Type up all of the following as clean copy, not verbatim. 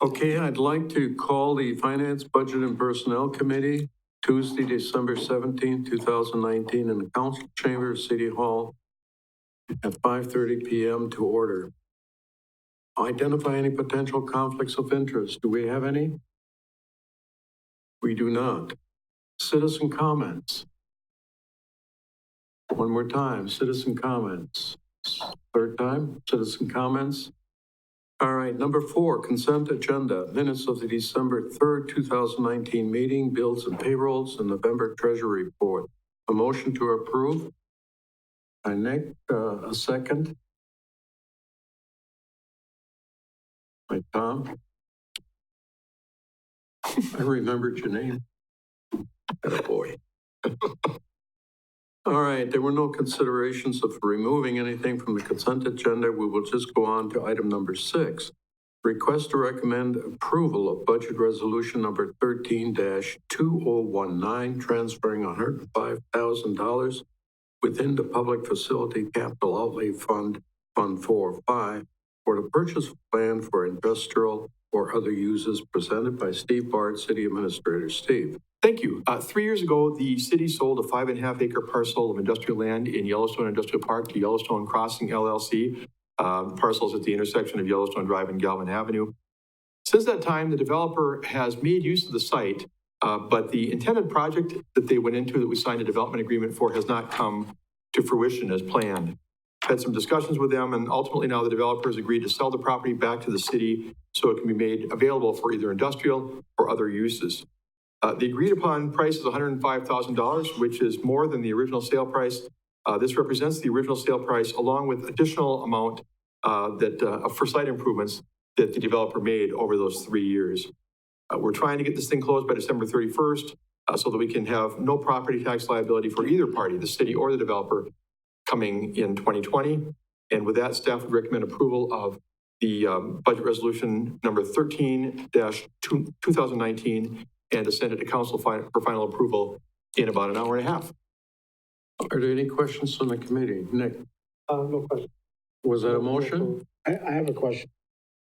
Okay, I'd like to call the Finance, Budget, and Personnel Committee Tuesday, December 17th, 2019 in the Council Chamber of City Hall at 5:30 p.m. to order. Identify any potential conflicts of interest. Do we have any? We do not. Citizen comments. One more time, citizen comments. Third time, citizen comments. All right, number 4, consent agenda, minutes of the December 3rd, 2019 meeting, bills and payrolls, and November treasury report. A motion to approve. By Nick, a second. By Tom. I remembered your name. Attaboy. All right, there were no considerations of removing anything from the consent agenda. We will just go on to item number 6. Request to recommend approval of budget resolution number 13-2019, transferring $105,000 within the Public Facility Capital Outlay Fund, Fund 405, for the purchase of land for industrial or other uses, presented by Steve Bart, City Administrator. Steve. Thank you. 3 years ago, the city sold a 5.5 acre parcel of industrial land in Yellowstone Industrial Park to Yellowstone Crossing LLC. Parcels at the intersection of Yellowstone Drive and Galvin Avenue. Since that time, the developer has made use of the site, but the intended project that they went into, that we signed a development agreement for, has not come to fruition as planned. Had some discussions with them, and ultimately now the developer has agreed to sell the property back to the city so it can be made available for either industrial or other uses. The agreed upon price is $105,000, which is more than the original sale price. This represents the original sale price along with additional amount for site improvements that the developer made over those 3 years. We're trying to get this thing closed by December 31st so that we can have no property tax liability for either party, the city or the developer, coming in 2020. And with that, staff would recommend approval of the budget resolution number 13-2019 and to send it to council for final approval in about an hour and a half. Are there any questions from the committee? Nick? No question. Was that a motion? I have a question.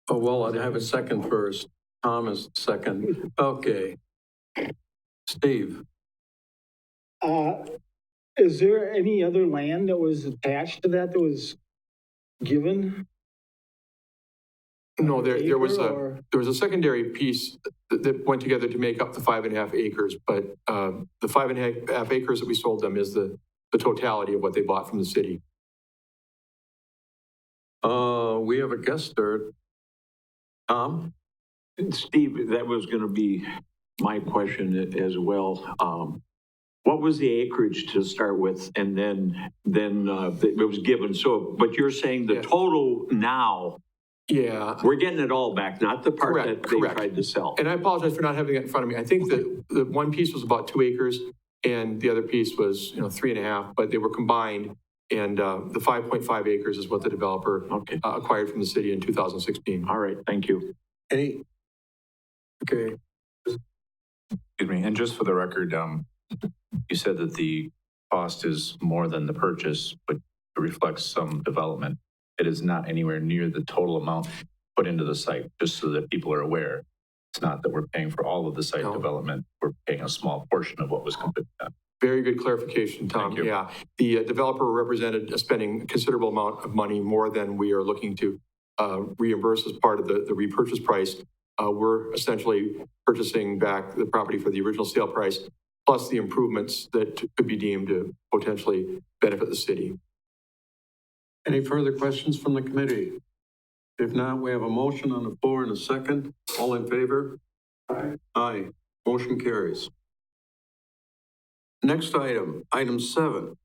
Oh, well, I'd have a second first. Thomas, second. Okay. Steve? Is there any other land that was attached to that was given? No, there was a secondary piece that went together to make up the 5.5 acres, but the 5.5 acres that we sold them is the totality of what they bought from the city. We have a guest there. Tom? Steve, that was going to be my question as well. What was the acreage to start with, and then it was given? So, but you're saying the total now? Yeah, we're getting it all back, not the part that they tried to sell. And I apologize for not having it in front of me. I think that the one piece was about 2 acres, and the other piece was 3.5, but they were combined. And the 5.5 acres is what the developer acquired from the city in 2016. All right, thank you. Okay. Excuse me, and just for the record, you said that the cost is more than the purchase, but it reflects some development. It is not anywhere near the total amount put into the site, just so that people are aware. It's not that we're paying for all of the site development. We're paying a small portion of what was completed. Very good clarification, Tom. Thank you. Yeah, the developer represented spending a considerable amount of money, more than we are looking to reimburse as part of the repurchase price. We're essentially purchasing back the property for the original sale price, plus the improvements that could be deemed to potentially benefit the city. Any further questions from the committee? If not, we have a motion on the floor and a second. All in favor? Aye. Aye. Motion carries. Next item, item 7.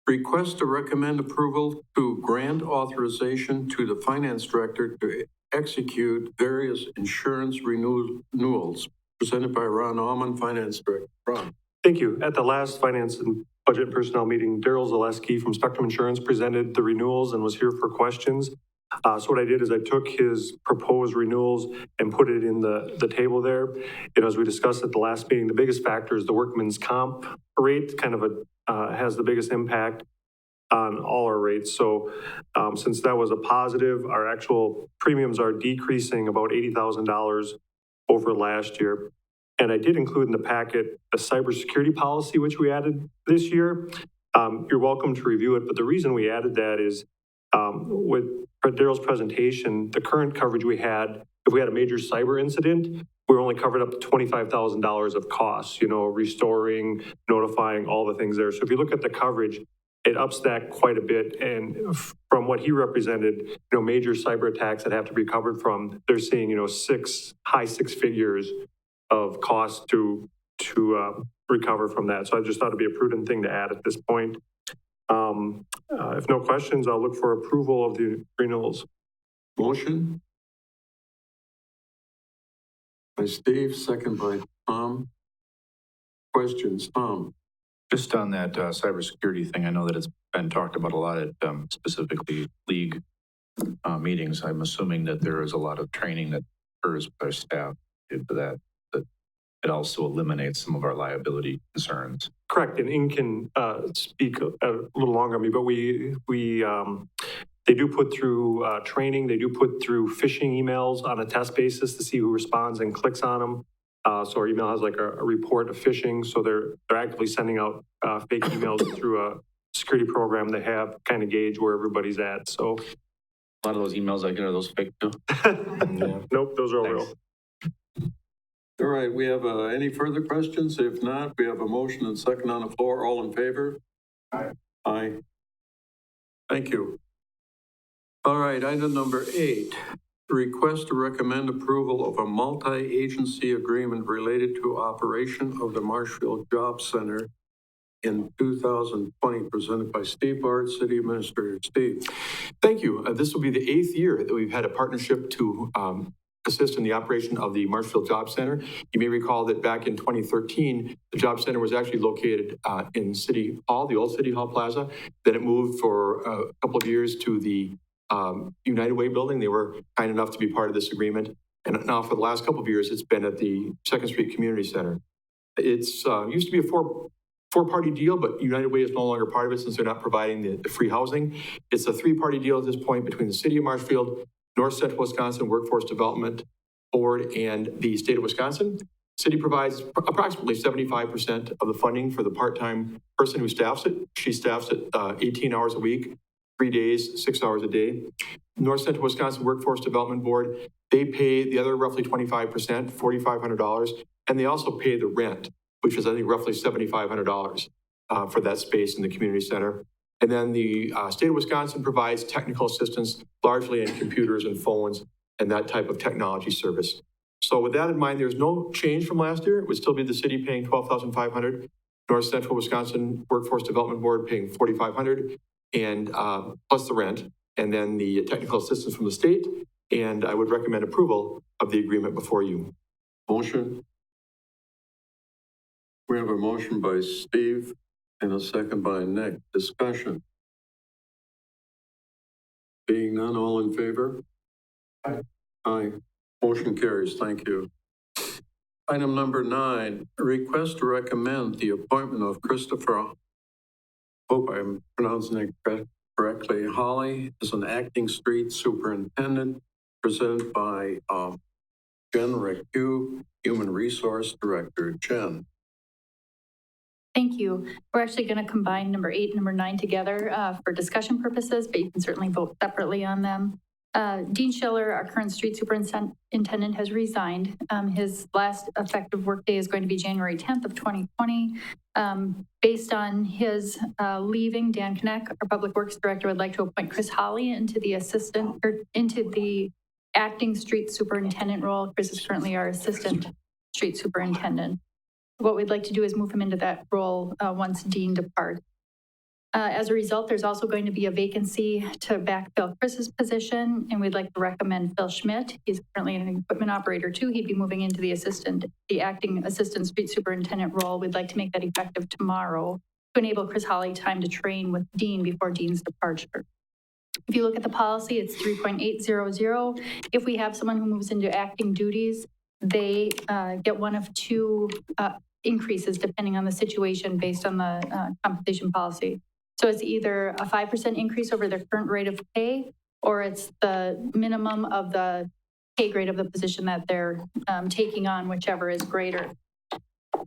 Request to recommend approval to grant authorization to the finance director to execute various insurance renewals, presented by Ron Allman, finance director. Ron. Thank you. At the last Finance and Budget and Personnel meeting, Daryl Zaleski from Spectrum Insurance presented the renewals and was here for questions. So what I did is I took his proposed renewals and put it in the table there. And as we discussed at the last meeting, the biggest factor is the workman's comp rate, kind of has the biggest impact. on all our rates. So since that was a positive, our actual premiums are decreasing about $80,000 over last year. And I did include in the packet a cybersecurity policy, which we added this year. You're welcome to review it, but the reason we added that is with Daryl's presentation, the current coverage we had, if we had a major cyber incident, we're only covered up to $25,000 of costs, restoring, notifying, all the things there. So if you look at the coverage, it ups that quite a bit. And from what he represented, major cyber attacks that have to be covered from, they're seeing, high six figures of cost to recover from that. So I just thought it'd be a prudent thing to add at this point. If no questions, I'll look for approval of the renewals. Motion by Steve, second by Tom. Questions, Tom? Just on that cybersecurity thing, I know that it's been talked about a lot at specifically league meetings. I'm assuming that there is a lot of training that occurs with our staff due to that it also eliminates some of our liability concerns. Correct, and Inc. can speak a little longer on me, but they do put through training, they do put through phishing emails on a test basis to see who responds and clicks on them. So our email has like a report of phishing, so they're actively sending out fake emails through a security program they have to kind of gauge where everybody's at, so. A lot of those emails I get are those fake too. Nope, those are all real. All right, we have any further questions? If not, we have a motion and second on the floor. All in favor? Aye. Aye. Thank you. All right, item number 8, request to recommend approval of a multi-agency agreement related to operation of the Marshfield Job Center in 2020, presented by Steve Bard, City Administrator. Steve. Thank you. This will be the 8th year that we've had a partnership to assist in the operation of the Marshfield Job Center. You may recall that back in 2013, the Job Center was actually located in City Hall, the old City Hall Plaza. Then it moved for a couple of years to the United Way building. They were kind enough to be part of this agreement. And now for the last couple of years, it's been at the Second Street Community Center. It's used to be a four-party deal, but United Way is no longer part of it since they're not providing the free housing. It's a 3-party deal at this point between the City of Marshfield, North Central Wisconsin Workforce Development Board, and the state of Wisconsin. City provides approximately 75% of the funding for the part-time person who staffs it. She staffs it 18 hours a week, 3 days, 6 hours a day. North Central Wisconsin Workforce Development Board, they pay the other roughly 25%, $4,500, and they also pay the rent, which is I think roughly $7,500 for that space in the community center. And then the state of Wisconsin provides technical assistance, largely in computers and phones and that type of technology service. So with that in mind, there's no change from last year. It would still be the city paying $12,500, North Central Wisconsin Workforce Development Board paying $4,500, and plus the rent, and then the technical assistance from the state. And I would recommend approval of the agreement before you. Motion. We have a motion by Steve and a second by Nick. Discussion. Being none, all in favor? Aye. Aye. Motion carries. Thank you. Item number 9, request to recommend the appointment of Christopher, hope I'm pronouncing it correctly, Holly as an acting street superintendent, presented by Jen Recue, Human Resource Director. Jen. Thank you. We're actually going to combine number 8 and number 9 together for discussion purposes, but you can certainly vote separately on them. Dean Schiller, our current street superintendent, has resigned. His last effective workday is going to be January 10th of 2020. Based on his leaving, Dan Kneck, our public works director, would like to appoint Chris Holly into the acting street superintendent role. Chris is currently our assistant street superintendent. What we'd like to do is move him into that role once Dean departs. As a result, there's also going to be a vacancy to backfill Chris's position, and we'd like to recommend Phil Schmidt. He's currently an equipment operator too. He'd be moving into the acting assistant street superintendent role. We'd like to make that effective tomorrow to enable Chris Holly time to train with Dean before Dean's departure. If you look at the policy, it's 3.800. If we have someone who moves into acting duties, they get one of 2 increases depending on the situation based on the compensation policy. So it's either a 5% increase over their current rate of pay, or it's the minimum of the pay grade of the position that they're taking on, whichever is greater.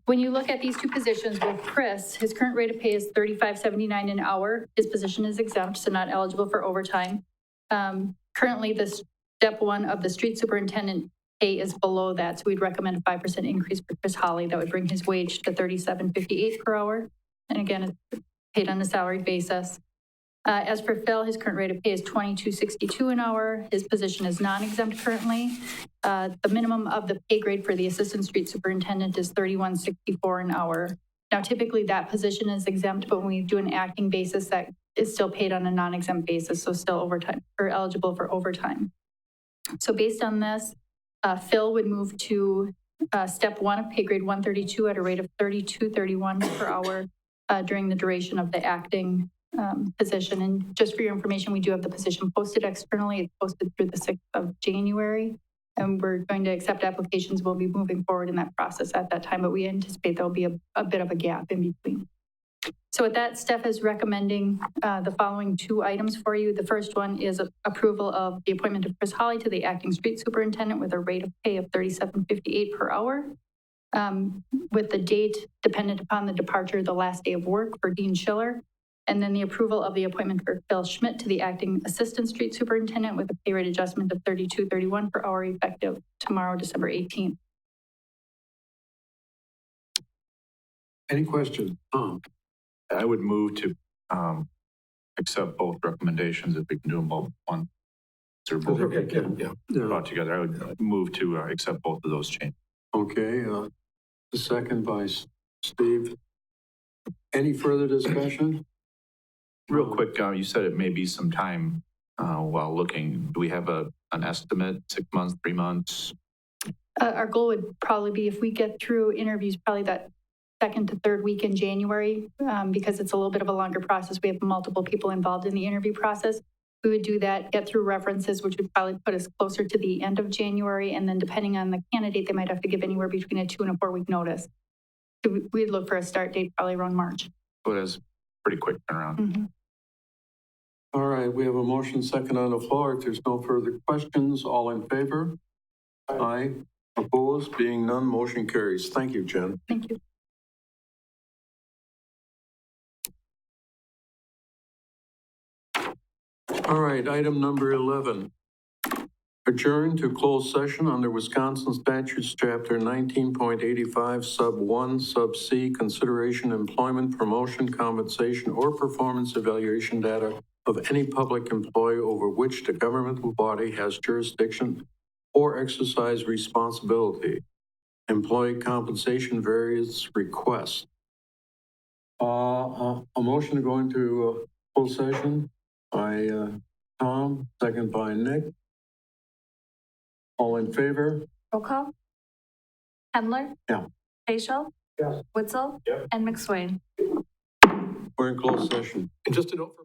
When you look at these two positions with Chris, his current rate of pay is $35.79 an hour. His position is exempt, so not eligible for overtime. Currently, the step one of the street superintendent pay is below that, so we'd recommend a 5% increase for Chris Holly. That would bring his wage to $37.58 per hour. And again, it's paid on a salaried basis. As for Phil, his current rate of pay is $22.62 an hour. His position is non-exempt currently. The minimum of the pay grade for the assistant street superintendent is $31.64 an hour. Now, typically that position is exempt, but when we do an acting basis, that is still paid on a non-exempt basis, so still overtime or eligible for overtime. So based on this, Phil would move to step one of pay grade 132 at a rate of $32.31 per hour during the duration of the acting position. And just for your information, we do have the position posted externally. It's posted through the 6th of January, and we're going to accept applications. We'll be moving forward in that process at that time, but we anticipate there'll be a bit of a gap in between. So with that, Steph is recommending the following two items for you. The first one is approval of the appointment of Chris Holly to the acting street superintendent with a rate of pay of $37.58 per hour, with the date dependent upon the departure, the last day of work for Dean Schiller. And then the approval of the appointment for Phil Schmidt to the acting assistant street superintendent with a pay rate adjustment of $32.31 per hour effective tomorrow, December 18th. Any questions? Tom? I would move to accept both recommendations if we can do them both one. They're both Yeah. brought together. I would move to accept both of those changes. Okay, the second by Steve. Any further discussion? Real quick, you said it may be some time while looking. Do we have an estimate, 6 months, 3 months? Our goal would probably be, if we get through interviews, probably that second to third week in January, because it's a little bit of a longer process. We have multiple people involved in the interview process. We would do that, get through references, which would probably put us closer to the end of January. And then depending on the candidate, they might have to give anywhere between a 2 and a 4 week notice. So we'd look for a start date probably around March. So it is pretty quick turnaround. Mm-hmm. All right, we have a motion second on the floor. If there's no further questions, all in favor? Aye. Opposed? Being none, motion carries. Thank you, Jen. Thank you. All right, item number 11. Adjourn to closed session under Wisconsin statutes, chapter 19.85, sub 1, sub C, consideration, employment, promotion, compensation, or performance evaluation data of any public employee over which the governmental body has jurisdiction or exercise responsibility. Employee compensation variance request. A motion to go into closed session by Tom, second by Nick. All in favor? Roll call. Hendler? Yeah. Facial? Yes. Witzel? Yep. And McSwain. We're in closed session. And just a note for